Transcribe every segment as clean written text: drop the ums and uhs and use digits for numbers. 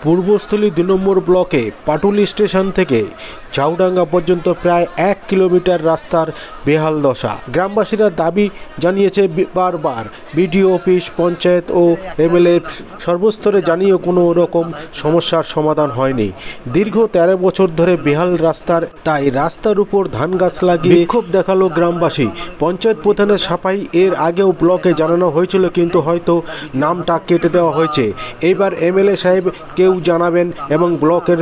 পূর্বস্থলী ২ নম্বর ব্লকে পাটুলি স্টেশন থেকে ঝাউডাঙ্গা পর্যন্ত প্রায় ১ কিলোমিটার রাস্তার বেহাল দশা। গ্রামবাসীরা দাবি জানিয়েছে বারবার বিডিও অফিস, পঞ্চায়েত ও এমএলএ সর্বস্তরে জানিয়েও কোনো রকম সমস্যার সমাধান হয়নি। দীর্ঘ ১৩ বছর ধরে বেহাল রাস্তার, তাই রাস্তার উপর ধান গাছ লাগিয়ে বিক্ষোভ দেখালো গ্রামবাসী। পঞ্চায়েত প্রধানের সাফাই এর আগেও ব্লকে জানানো হয়েছিল, কিন্তু হয়তো নামটা কেটে দেওয়া হয়েছে। এইবার এমএলএ সাহেব কেউ জানাবেন এবং ব্লকের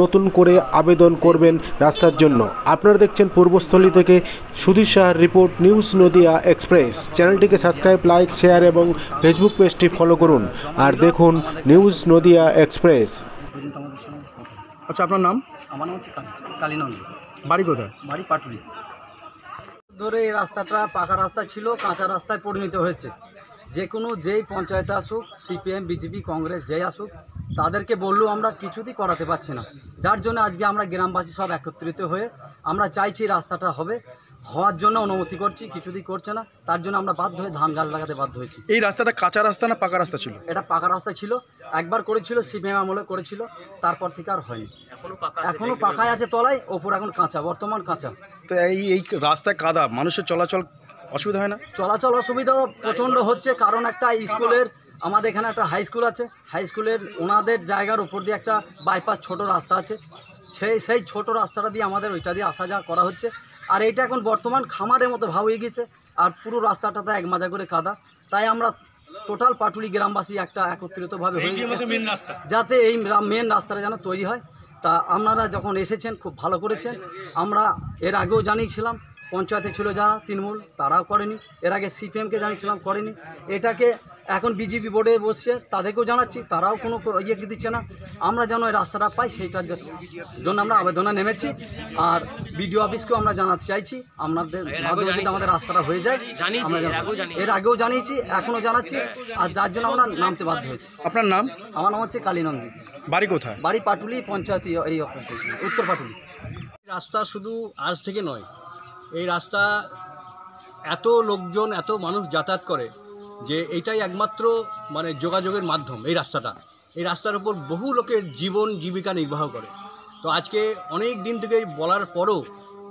নতুন করে আবেদন করবেন রাস্তার জন্য। আপনারা দেখছেন পূর্বস্থলী থেকে সুধীর সাহার রিপোর্ট, নিউজ নদিয়া এক্সপ্রেস। চ্যানেলটিকে সাবস্ক্রাইব, লাইক, শেয়ার এবং ফেসবুক পেজটি ফলো করুন আর দেখুন নিউজ নদিয়া এক্সপ্রেস। আচ্ছা, আপনার নাম? আমার নাম হচ্ছে কালীনন্দ। বাড়ি কোথায়? বাড়ি পাটুলি। ধরে এই রাস্তাটা পাকা রাস্তা ছিল, কাঁচা রাস্তায় পরিণত হয়েছে। যেই পঞ্চায়েতে আসুক, সিপিএম, বিজেপি, কংগ্রেস যেই আসুক, তাদেরকে বললেও আমরা কিছুতেই করাতে পারছি না। যার জন্য আজকে আমরা গ্রামবাসী সব একত্রিত হয়ে আমরা চাইছি রাস্তাটা হওয়ার জন্য অনুমতি করছি, কিছুতেই করছে না। তার জন্য আমরা বাধ্য হয়ে ধান গাছ লাগাতে বাধ্য হয়েছি। এই রাস্তাটা কাঁচা রাস্তা না পাকা রাস্তা ছিল? এটা পাকা রাস্তা ছিল, একবার করেছিল সিপিএম আমলে করেছিল, তারপর থেকে আর হয়নি। এখনো পাকায় আছে তলায়, ওপর এখন কাঁচা, বর্তমান কাঁচা। তো এই রাস্তায় কাদা, মানুষের চলাচল অসুবিধা হয় না? চলাচল অসুবিধা প্রচণ্ড হচ্ছে, কারণ একটা স্কুলের, আমাদের এখানে একটা হাই স্কুল আছে, হাই স্কুলের ওনাদের জায়গার উপর দিয়ে একটা বাইপাস ছোট রাস্তা আছে, সেই ছোট রাস্তাটা দিয়ে আমাদের ওইটা দিয়ে আসা যাওয়া করা হচ্ছে। আর এইটা এখন বর্তমান খামারের মতো ভাব হয়ে গেছে, আর পুরো রাস্তাটাতে এক মাজা করে কাদা। তাই আমরা টোটাল পাটুলি গ্রামবাসী একটা একত্রিতভাবে হয়ে গেছে যাতে এই মেন রাস্তাটা যেন তৈরি হয়। তা আপনারা যখন এসেছেন খুব ভালো করেছেন। আমরা এর আগেও জানিয়েছিলাম, পঞ্চায়েতে ছিল যারা তৃণমূল, তারাও করেনি। এর আগে সিপিএমকে জানিয়েছিলাম, করেনি। এটাকে এখন বিজেপি বোর্ডে বসছে, তাদেরকেও জানাচ্ছি, তারাও কোনো ইয়ে দিচ্ছে না। আমরা যেন এই রাস্তাটা পাই, সেইটার জন্য আমরা আবেদনে নেমেছি। আর বিডিও অফিসকেও আমরা জানাতে চাইছি, আপনাদের মাধ্যমে যদি আমাদের রাস্তাটা হয়ে যায়। আমরা এর আগেও জানিয়েছি, এখনও জানাচ্ছি, আর যার জন্য আমরা নামতে বাধ্য হয়েছি। আপনার নাম? আমার নাম হচ্ছে কালীনন্দী। বাড়ি কোথায়? বাড়ি পাটুলি, পঞ্চায়েত এই অফিসে, উত্তর পাটুলি। রাস্তা শুধু আজ থেকে নয়, এই রাস্তা এত লোকজন, এত মানুষ যাতায়াত করে যে এইটাই একমাত্র যোগাযোগের মাধ্যম। এই রাস্তার উপর বহু লোকের জীবন জীবিকা নির্বাহ করে। তো আজকে অনেক দিন থেকে বলার পরও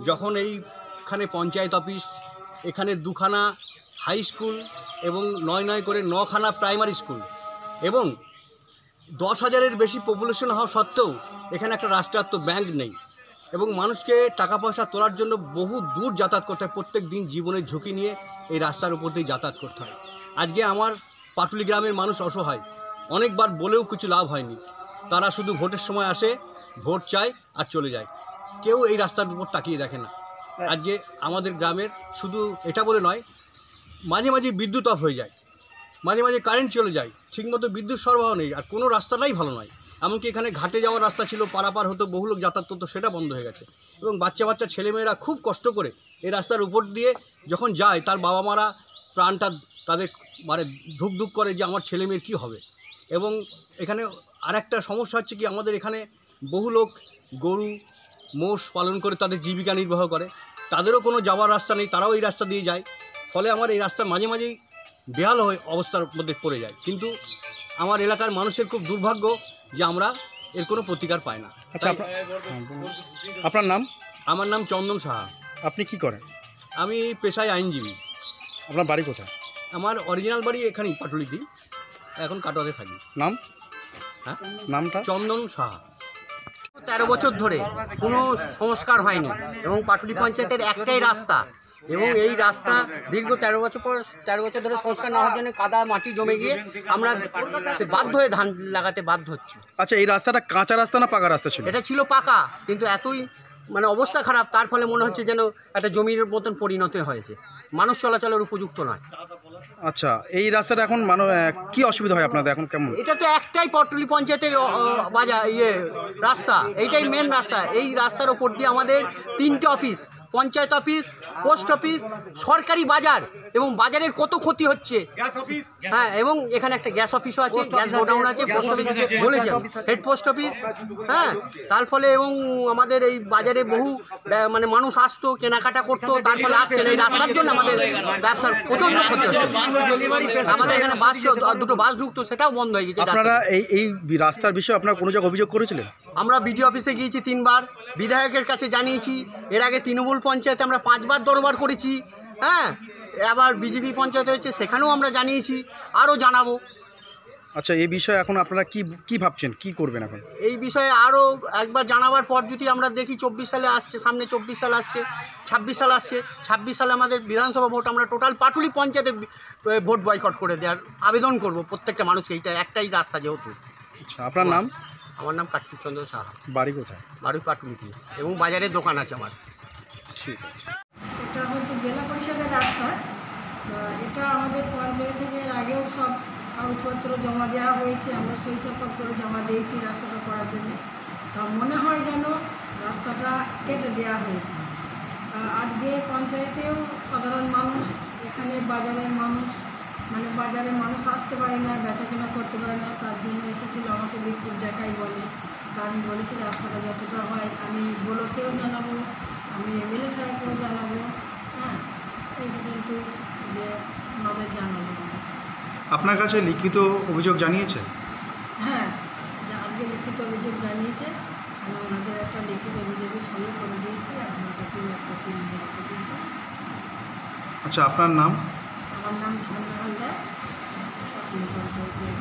যখন এইখানে পঞ্চায়েত অফিস, এখানে 2খানা হাই স্কুল এবং 9 করে 9খানা প্রাইমারি স্কুল এবং 10,000-এর বেশি পপুলেশন হওয়া সত্ত্বেও এখানে একটা রাষ্ট্রায়ত্ত ব্যাংক নেই এবং মানুষকে টাকা পয়সা তোলার জন্য বহু দূর যাতায়াত করতে হয়। প্রত্যেক দিন জীবনের ঝুঁকি নিয়ে এই রাস্তার উপর দিয়ে যাতায়াত করতে হয়। আজকে আমার পাটুলি গ্রামের মানুষ অসহায়, অনেকবার বলেও কিছু লাভ হয়নি। তারা শুধু ভোটের সময় আসে, ভোট চায় আর চলে যায়, কেউ এই রাস্তার উপর তাকিয়ে দেখে না। আজকে আমাদের গ্রামের শুধু এটা বলে নয়, মাঝে মাঝে বিদ্যুৎ অফ হয়ে যায়, মাঝে মাঝে কারেন্ট চলে যায়, ঠিকমতো বিদ্যুৎ সরবরাহ নেই, আর কোনো রাস্তাটাই ভালো নয়। এমনকি এখানে ঘাটে যাওয়ার রাস্তা ছিল, পারাপার হতো, বহু লোক যাতায়াত করতো, সেটা বন্ধ হয়ে গেছে। এবং বাচ্চা ছেলেমেয়েরা খুব কষ্ট করে এই রাস্তার উপর দিয়ে যখন যায়, তার বাবা মারা প্রাণটা তাদের ধুক করে যে আমার ছেলেমেয়ের কী হবে। এবং এখানে আরেকটা সমস্যা হচ্ছে কি, আমাদের এখানে বহু লোক গরু মোষ পালন করে তাদের জীবিকা নির্বাহ করে, তাদেরও কোনো যাওয়ার রাস্তা নেই, তারাও এই রাস্তা দিয়ে যায়। ফলে আমার এই রাস্তা মাঝে মাঝেই বেহাল হয়ে অবস্থার মধ্যে পড়ে যায়। কিন্তু আমার এলাকার মানুষের খুব দুর্ভাগ্য যে আমরা এর কোনো প্রতিকার পাই না। আচ্ছা, আপনার নাম? আমার নাম চন্দন সাহা। আপনি কি করেন? আমি পেশায় আইনজীবী। আপনার বাড়ি কোথায়? আমার অরিজিনাল বাড়ি এখানেই পাটুলিতে, এখন কাটোয়াতে থাকি। নাম? হ্যাঁ, নামটা? চন্দন সাহা। 13 বছর ধরে কোনো সংস্কার হয়নি এবং পাটুলি পঞ্চায়েতের একটাই রাস্তা, এবং এই রাস্তা দীর্ঘ 13 বছর ধরে সংস্কার না হওয়ার জন্য কাদা মাটি জমে গিয়ে আমরা বাধ্য হয়ে ধান লাগাতে বাধ্য হচ্ছি। আচ্ছা, এই রাস্তাটা কাঁচা রাস্তা না পাকা রাস্তা ছিল? এটা ছিল পাকা, কিন্তু এতই অবস্থা খারাপ, তার ফলে মনে হচ্ছে যেন একটা জমির মতন পরিণত হয়েছে, মানুষ চলাচলের উপযুক্ত নয়। আচ্ছা, এই রাস্তাটা এখন কি অসুবিধা হয় আপনাদের এখন? কেমন? এটা তো একটাই পাটুলি পঞ্চায়েতের রাস্তা, এইটাই মেন রাস্তা। এই রাস্তার ওপর দিয়ে আমাদের 3টে office, panchayat office, post office, সরকারি বাজার এবং বাজারের কত ক্ষতি হচ্ছে। হ্যাঁ, এবং এখানে একটা গ্যাস অফিসও আছে, গ্যাস গোডাউন আছে, পোস্ট অফিস বলেছি, হেড পোস্ট অফিস। হ্যাঁ, তার ফলে এবং আমাদের এই বাজারে বহু মানে মানুষ আসতো, কেনাকাটা করতো, তার ফলে আসছে না। এই রাস্তার জন্য আমাদের ব্যবসার প্রচণ্ড ক্ষতি হচ্ছে। আমাদের এখানে বাস, দুটো বাস ঢুকতো, সেটাও বন্ধ হয়ে গেছে। আপনারা এই রাস্তার বিষয়ে আপনারা কোনো জায়গায় অভিযোগ করেছিলেন? আমরা বিডিও অফিসে গিয়েছি 3 বার, বিধায়কের কাছে জানিয়েছি। এর আগে তৃণমূল পঞ্চায়েতে আমরা 5 বার দরবার করেছি। হ্যাঁ, আবার বিজেপি পঞ্চায়েত হয়েছে, সেখানেও আমরা জানিয়েছি, আরও জানাবো। আচ্ছা, এই বিষয়ে এখন আপনারা কি ভাবছেন, কি করবেন এখন? এই বিষয়ে আরও একবার জানাবার পর যদি আমরা দেখি 24 সালে আসছে, সামনে 24 সাল আসছে, 26 সাল আসছে, 26 সালে আমাদের বিধানসভা ভোট, আমরা টোটাল পাটুলি পঞ্চায়েতে ভোট বয়কট করে দেওয়ার আবেদন করব প্রত্যেকটা মানুষকে। এইটা একটাই রাস্তা যেহেতু। আচ্ছা, আপনার নাম? আমার নাম কার্তিক চন্দ্র সাহা, বাড়ি কোথায়? বাড়ি পাটুলিতে, এবং বাজারের দোকান আছে আমার। ঠিক আছে। এটা হচ্ছে জেলা পরিষদের রাস্তা। এটা আমাদের পঞ্চায়েত থেকে এর আগেও সব কাগজপত্র জমা দেওয়া হয়েছে, আমরা শৈশবপদ করে জমা দিয়েছি রাস্তাটা করার জন্য। তা মনে হয় যেন রাস্তাটা কেটে দেওয়া হয়েছে। আজকে পঞ্চায়েতেও সাধারণ মানুষ, এখানে বাজারের মানুষ, মানে বাজারে মানুষ আসতে পারে না, বেচাকেনা করতে পারে না, তার জন্য এসেছিল আমাকে বিক্ষোভ দেখাই বলে। তা আমি বলেছি রাস্তাটা যতটা হয় আমি ব্লকেও জানাবো, আমি এমএলএ সাহেবকেও জানাবো। হ্যাঁ, এই পর্যন্ত যে ওনাদের জানাবো। আপনার কাছে লিখিত অভিযোগ জানিয়েছে? হ্যাঁ, আজকে লিখিত অভিযোগ জানিয়েছে। আমি ওনাদের একটা লিখিত অভিযোগে সই করে দিয়েছি, আর আমার কাছে একটা কি নিয়ে রেখে দিয়েছি। আচ্ছা, আপনার নাম? আমার নাম ঝর্ণা হালদার, পাটুলি পঞ্চায়েতের